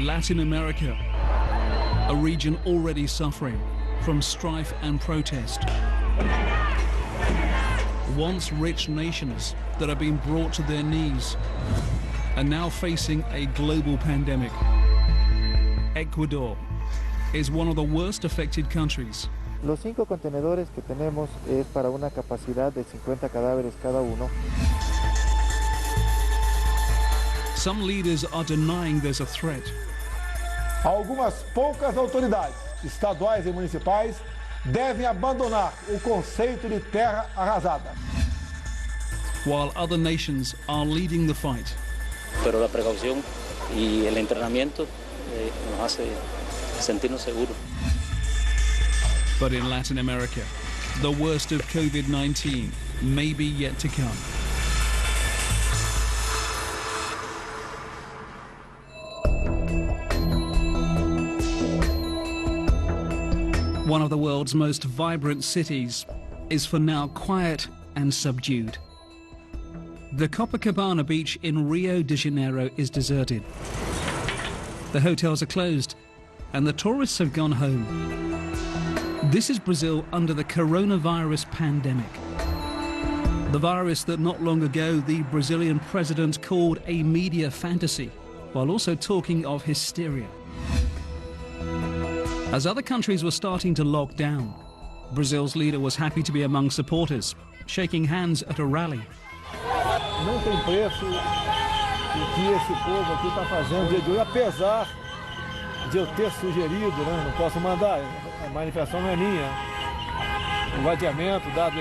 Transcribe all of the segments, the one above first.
Latin America, a region already suffering from strife and protest. Once rich nations that have been brought to their knees are now facing a global pandemic. Ecuador is one of the worst affected countries. Los 5 contenedores que tenemos es para una capacidad de 50 cadáveres cada uno. Some leaders are denying there's a threat. Algumas poucas autoridades, estaduais e municipais, devem abandonar o conceito de terra arrasada. While other nations are leading the fight. Pero la precaución y el entrenamiento nos hace sentirnos seguros. But in Latin America, the worst of COVID-19 may be yet to come. One of the world's most vibrant cities is for now quiet and subdued. The Copacabana beach in Rio de Janeiro is deserted. The hotels are closed and the tourists have gone home. This is Brazil under the coronavirus pandemic. The virus that not long ago the Brazilian president called a media fantasy, while also talking of hysteria. As other countries were starting to lock down, Brazil's leader was happy to be among supporters, shaking hands at a rally. Não tem preço o que esse povo aqui está fazendo dia de hoje, apesar de eu ter sugerido, né? Não posso mandar, a manifestação não é minha. O vadiamento dado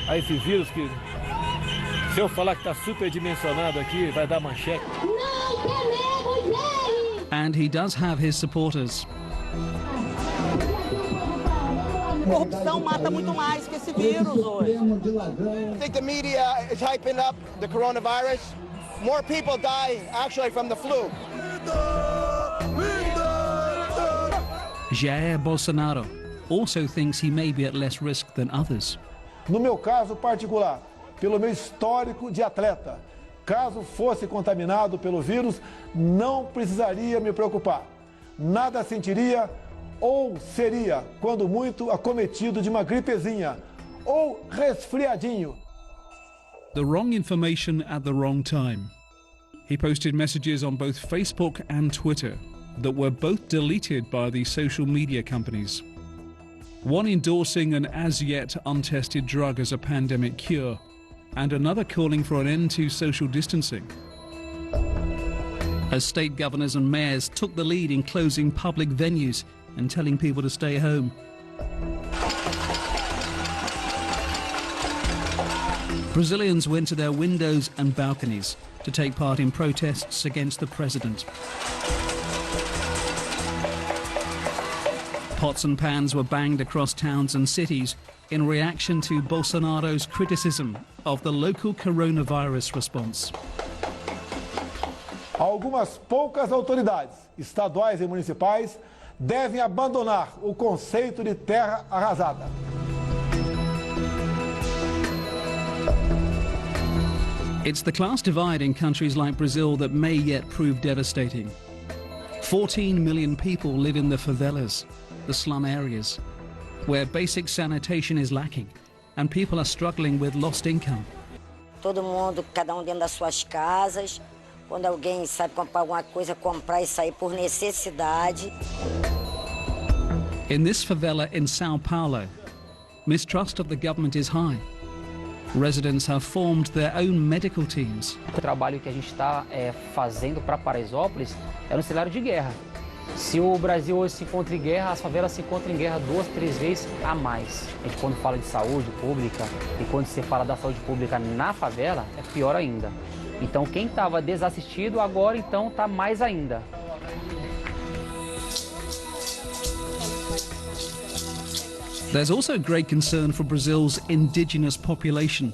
a esse vírus que, se eu falar que está superdimensionado aqui, vai dar manchete. And he does have his supporters. Corrupção mata muito mais que esse vírus hoje. I think the media is hyping up the coronavirus. More people dying actually from the flu. Jair Bolsonaro also thinks he may be at less risk than others. No meu caso particular, pelo meu histórico de atleta, caso fosse contaminado pelo vírus, não precisaria me preocupar. Nada sentiria ou seria, quando muito, acometido de uma gripezinha ou resfriadinho. The wrong information at the wrong time. He posted messages on both Facebook and Twitter that were both deleted by the social media companies. One endorsing an as-yet untested drug as a pandemic cure, and another calling for an end to social distancing. As state governors and mayors took the lead in closing public venues and telling people to stay home. Brazilians went to their windows and balconies to take part in protests against the president. Pots and pans were banged across towns and cities in reaction to Bolsonaro's criticism of the local coronavirus response. Algumas poucas autoridades, estaduais e municipais, devem abandonar o conceito de terra arrasada. It's the class divide in countries like Brazil that may yet prove devastating. 14 million people live in the favelas, the slum areas, where basic sanitation is lacking and people are struggling with lost income. Todo mundo, cada dentro das suas casas. Quando alguém sabe comprar alguma coisa, comprar e sair por necessidade. In this favela in Sao Paulo, mistrust of the government is high. Residents have formed their own medical teams. O trabalho que a gente está fazendo para Paraisópolis é um cenário de guerra. Se o Brasil hoje se encontra em guerra, as favelas se encontram em guerra 2, 3 vezes a mais. A gente, quando fala de saúde pública e quando se fala da saúde pública na favela, é pior ainda. Então, quem estava desassistido agora, então, está mais ainda. There's also great concern for Brazil's indigenous population,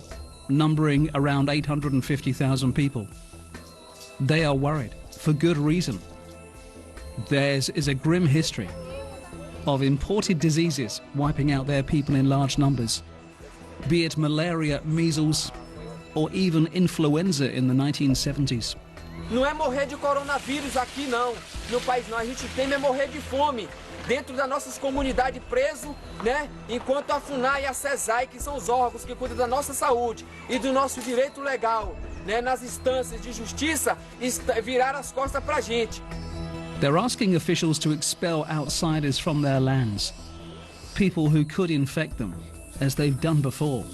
numbering around 850,000 people. They are worried, for good reason. Theirs is a grim history of imported diseases wiping out their people in large numbers, be it malaria, measles, or even influenza in the 1970s. Não é morrer de coronavírus aqui, não. No país, não. A gente teme é morrer de fome. Dentro das nossas comunidades preso, né? Enquanto a FUNAI e a CESAI, que são os órgãos que cuidam da nossa saúde e do nosso direito legal, né? Nas instâncias de justiça, viraram as costas pra gente. They're asking officials to expel outsiders from their lands, people who could infect them, as they've done before.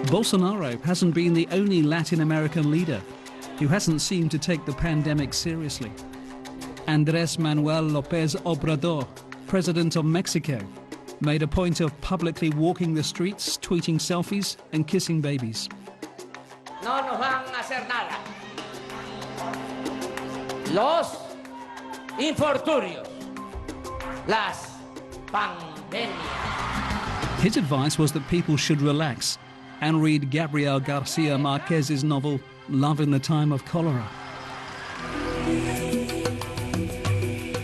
Bolsonaro hasn't been the only Latin American leader who hasn't seemed to take the pandemic seriously. Andrés Manuel López Obrador, president of Mexico, made a point of publicly walking the streets, tweeting selfies and kissing babies. No nos van a hacer nada. Los infortunios, las pandemias. His advice was that people should relax and read Gabriel Garcia Marquez's novel Love in the Time of Cholera.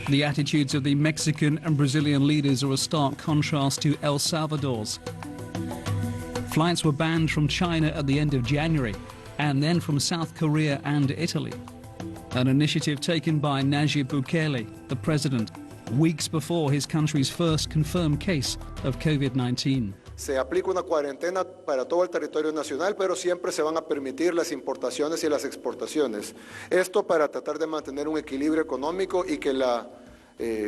The attitudes of the Mexican and Brazilian leaders are a stark contrast to El Salvador's. Flights were banned from China at the end of January, and then from South Korea and Italy. An initiative taken by Nayib Bukele, the president, weeks before his country's first confirmed case of COVID-19. Se aplica una cuarentena para todo el territorio nacional, pero siempre se van a permitir las importaciones y las exportaciones. Esto para tratar de mantener un equilibrio económico y que la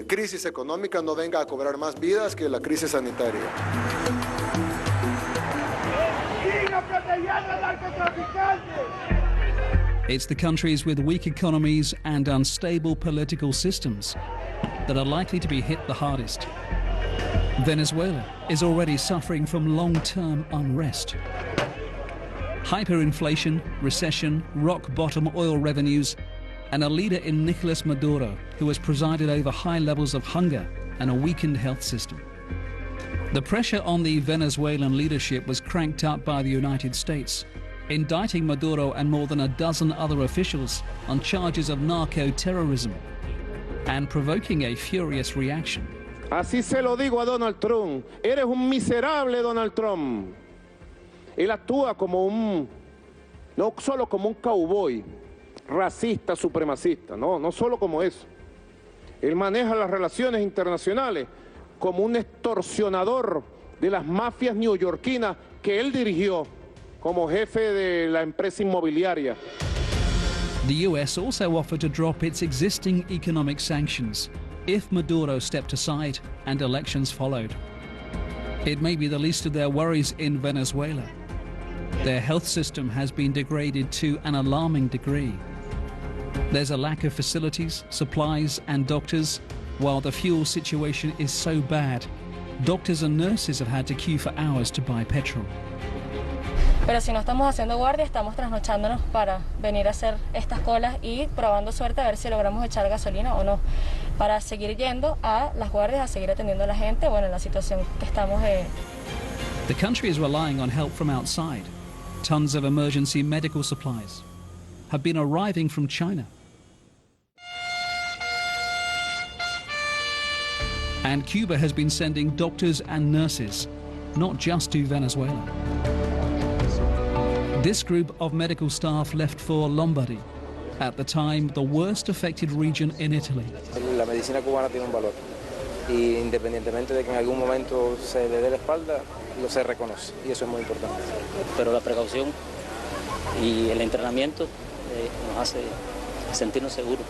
crisis económica no venga a cobrar más vidas que la crisis sanitaria. It's the countries with weak economies and unstable political systems that are likely to be hit the hardest. Venezuela is already suffering from long-term unrest. Hyperinflation, recession, rock-bottom oil revenues, and a leader in Nicolas Maduro who has presided over high levels of hunger and a weakened health system. The pressure on the Venezuelan leadership was cranked up by the United States, indicting Maduro and more than a dozen other officials on charges of narco-terrorism and provoking a furious reaction. Así se lo digo a Donald Trump. Eres un miserable, Donald Trump. Él actúa como no solo como un cowboy, racista, supremacista, no solo como eso. Él maneja las relaciones internacionales como un extorsionador de las mafias neoyorquinas que él dirigió como jefe de la empresa inmobiliaria. The US also offered to drop its existing economic sanctions if Maduro stepped aside and elections followed. It may be the least of their worries in Venezuela. Their health system has been degraded to an alarming degree. There's a lack of facilities, supplies and doctors, while the fuel situation is so bad, doctors and nurses have had to queue for hours to buy petrol. Pero si no estamos haciendo guardia, estamos trasnochándonos para venir a hacer estas colas y probando suerte a ver si logramos echar gasolina o no, para seguir yendo a las guardias, a seguir atendiendo a la gente, bueno, en la situación que estamos. The country is relying on help from outside. Tons of emergency medical supplies have been arriving from China. And Cuba has been sending doctors and nurses, not just to Venezuela. This group of medical staff left for Lombardy, at the time the worst affected region in Italy. La medicina cubana tiene un valor y independientemente de que en algún momento se le dé la espalda, se reconoce y eso es muy importante. Pero la precaución y el entrenamiento nos hace sentirnos seguros.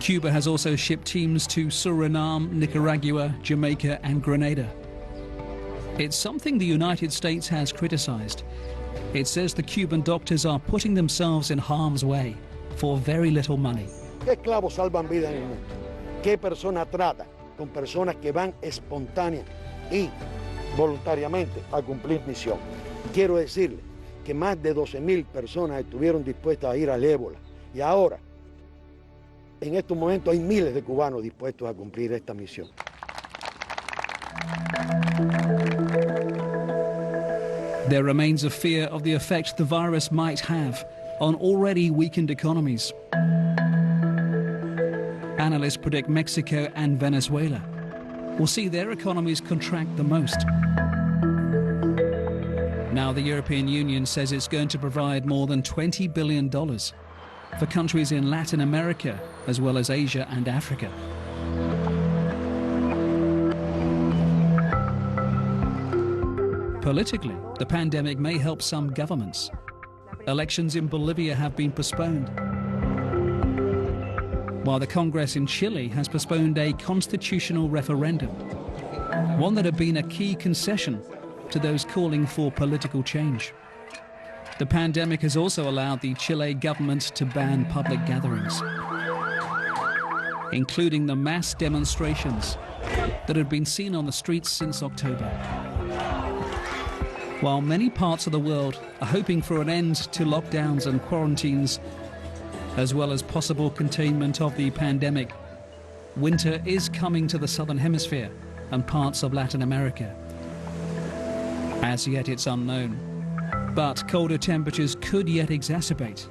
Cuba has also shipped teams to Suriname, Nicaragua, Jamaica and Grenada. It's something the United States has criticized. It says the Cuban doctors are putting themselves in harm's way for very little money. ¿Qué esclavos salvan vidas en el mundo? ¿Qué persona trata con personas que van espontánea y voluntariamente a cumplir misión? Quiero decirle que más de 12,000 personas estuvieron dispuestas a ir al ébola y ahora, en estos momentos, hay miles de cubanos dispuestos a cumplir esta misión. There remains a fear of the effect the virus might have on already weakened economies. Analysts predict Mexico and Venezuela will see their economies contract the most. Now the European Union says it's going to provide more than $20 billion for countries in Latin America, as well as Asia and Africa. Politically, the pandemic may help some governments. Elections in Bolivia have been postponed, while the Congress in Chile has postponed a constitutional referendum, one that had been a key concession to those calling for political change. The pandemic has also allowed the Chile government to ban public gatherings, including the mass demonstrations that had been seen on the streets since October. While many parts of the world are hoping for an end to lockdowns and quarantines, as well as possible containment of the pandemic, winter is coming to the southern hemisphere and parts of Latin America. As yet, it's unknown, but colder temperatures could yet exacerbate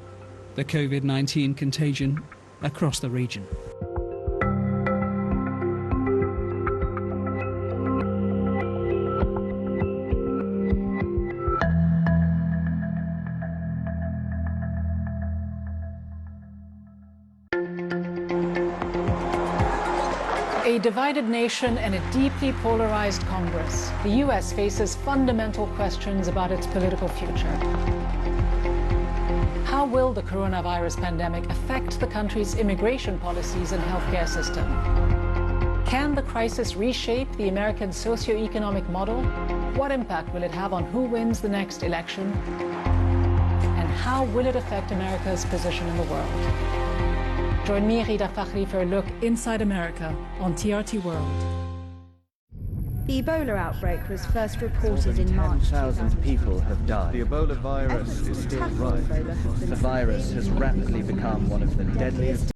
the COVID-19 contagion across the region. A divided nation and a deeply polarized Congress, the U.S. faces fundamental questions about its political future. How will the coronavirus pandemic affect the country's immigration policies and healthcare system? Can the crisis reshape the American socioeconomic model? What impact will it have on who wins the next election? And how will it affect America's position in the world? Join me, Rida Fakhri, for a look inside America on TRT World. The Ebola outbreak was first reported in March. 10,000 people have died. The Ebola virus is still rife. The virus has rapidly become one of the deadliest